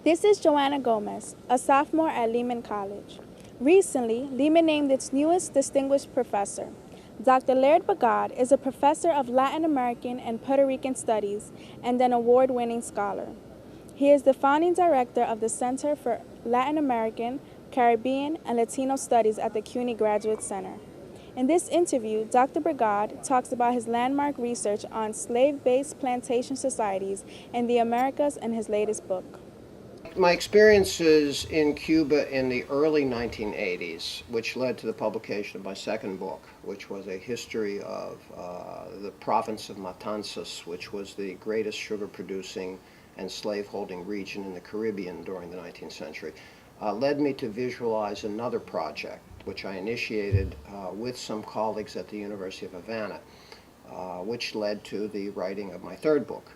This is Joanna Gomez, a sophomore at Lehman College. Recently, Lehman named its newest distinguished professor. Dr. Laird Bergad is a professor of Latin American and Puerto Rican studies and an award-winning scholar. He is the founding director of the Center for Latin American, Caribbean, and Latino Studies at the CUNY Graduate Center. In this interview, Dr. Bergad talks about his landmark research on slave-based plantation societies in the Americas and his latest book. My experiences in Cuba in the early 1980s, which led to the publication of my second book, which was a history of the province of Matanzas, which was the greatest sugar-producing and slave-holding region in the Caribbean during the 19th century, led me to visualize another project, which I initiated with some colleagues at the University of Havana, which led to the writing of my third book,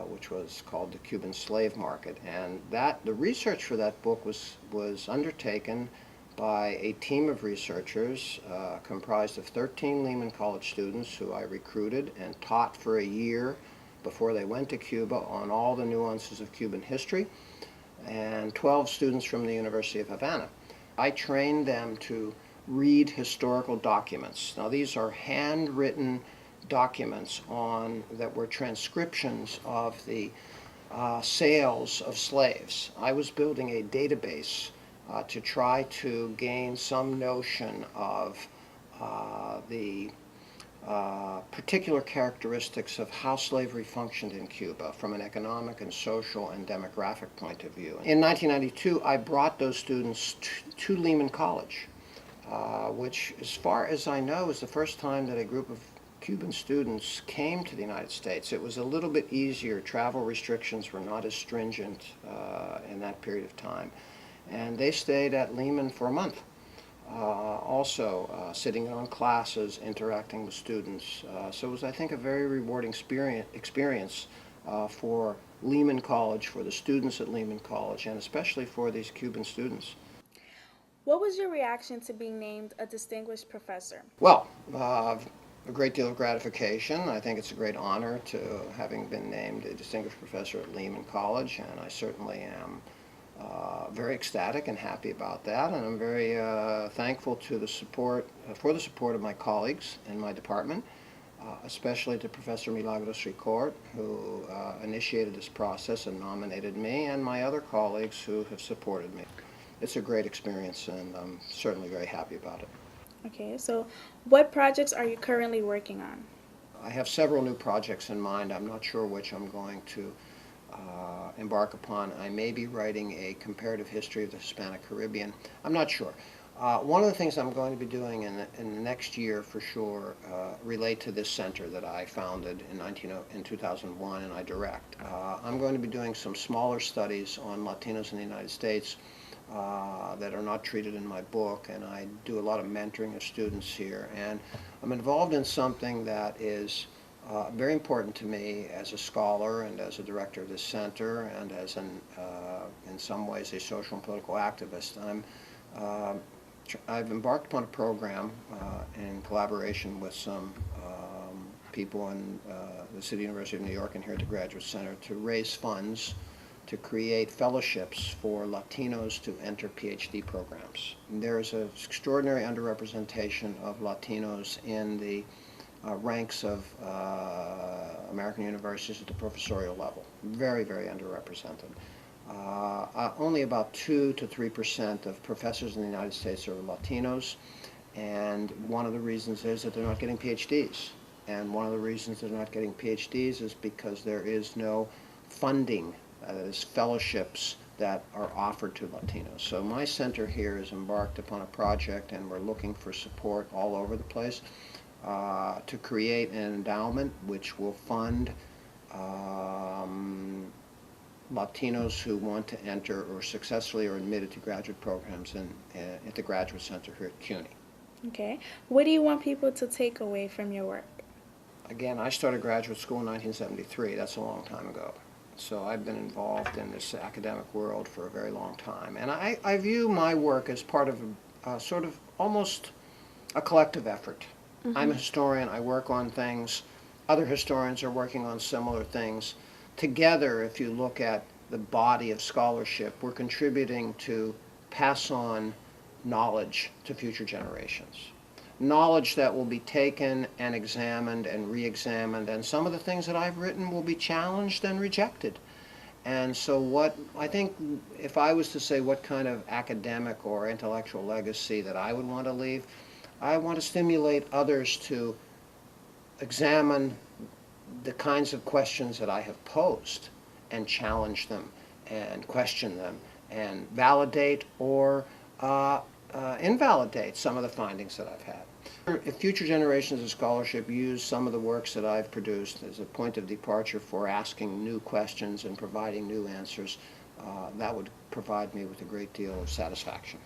which was called The Cuban Slave Market. And the research for that book was undertaken by a team of researchers comprised of 13 Lehman College students who I recruited and taught for a year before they went to Cuba on all the nuances of Cuban history, and 12 students from the University of Havana. I trained them to read historical documents. Now, these are handwritten documents that were transcriptions of the sales of slaves. I was building a database to try to gain some notion of the particular characteristics of how slavery functioned in Cuba from an economic and social and demographic point of view. In 1992, I brought those students to Lehman College, which, as far as I know, is the first time that a group of Cuban students came to the United States. It was a little bit easier. Travel restrictions were not as stringent in that period of time. And they stayed at Lehman for a month. Also sitting in on classes, interacting with students. So it was, I think, a very rewarding experience for Lehman College, for the students at Lehman College, and especially for these Cuban students. What was your reaction to being named a distinguished professor? Well, a great deal of gratification. I think it's a great honor to having been named a distinguished professor at Lehman College, and I certainly am very ecstatic and happy about that, and I'm very thankful to for the support of my colleagues in my department, especially to Professor Milagros Ricord, who initiated this process and nominated me, and my other colleagues who have supported me. It's a great experience, and I'm certainly very happy about it. Okay, so what projects are you currently working on? I have several new projects in mind. I'm not sure which I'm going to embark upon. I may be writing a comparative history of the Hispanic Caribbean. I'm not sure. One of the things I'm going to be doing in the next year for sure relate to this center that I founded in 2001 and I direct. I'm going to be doing some smaller studies on Latinos in the United States that are not treated in my book, and I do a lot of mentoring of students here. And I'm involved in something that is very important to me as a scholar and as a director of this center and as in some ways, a social and political activist. I've embarked upon a program in collaboration with some people in the City University of New York and here at the Graduate Center to raise funds to create fellowships for Latinos to enter PhD programs. There is an extraordinary underrepresentation of Latinos in the ranks of American universities at the professorial level. Very, very underrepresented. Only about 2 to 3% of professors in the United States are Latinos, and one of the reasons is that they're not getting PhDs. And one of the reasons they're not getting PhDs is because there is no funding, that is fellowships that are offered to Latinos. So my center here has embarked upon a project, and we're looking for support all over the place to create an endowment which will fund Latinos who want to enter or successfully are admitted to graduate programs at the Graduate Center here at CUNY. Okay. What do you want people to take away from your work? Again, I started graduate school in 1973. That's a long time ago. So I've been involved in this academic world for a very long time. And I view my work as part of sort of almost a collective effort. Mm-hmm. I'm a historian. I work on things. Other historians are working on similar things. Together, if you look at the body of scholarship, we're contributing to pass on knowledge to future generations. Knowledge that will be taken and examined and re-examined, and some of the things that I've written will be challenged and rejected. And so what I think, if I was to say what kind of academic or intellectual legacy that I would want to leave, I want to stimulate others to examine the kinds of questions that I have posed and challenge them and question them and validate or invalidate some of the findings that I've had. If future generations of scholarship use some of the works that I've produced as a point of departure for asking new questions and providing new answers, that would provide me with a great deal of satisfaction.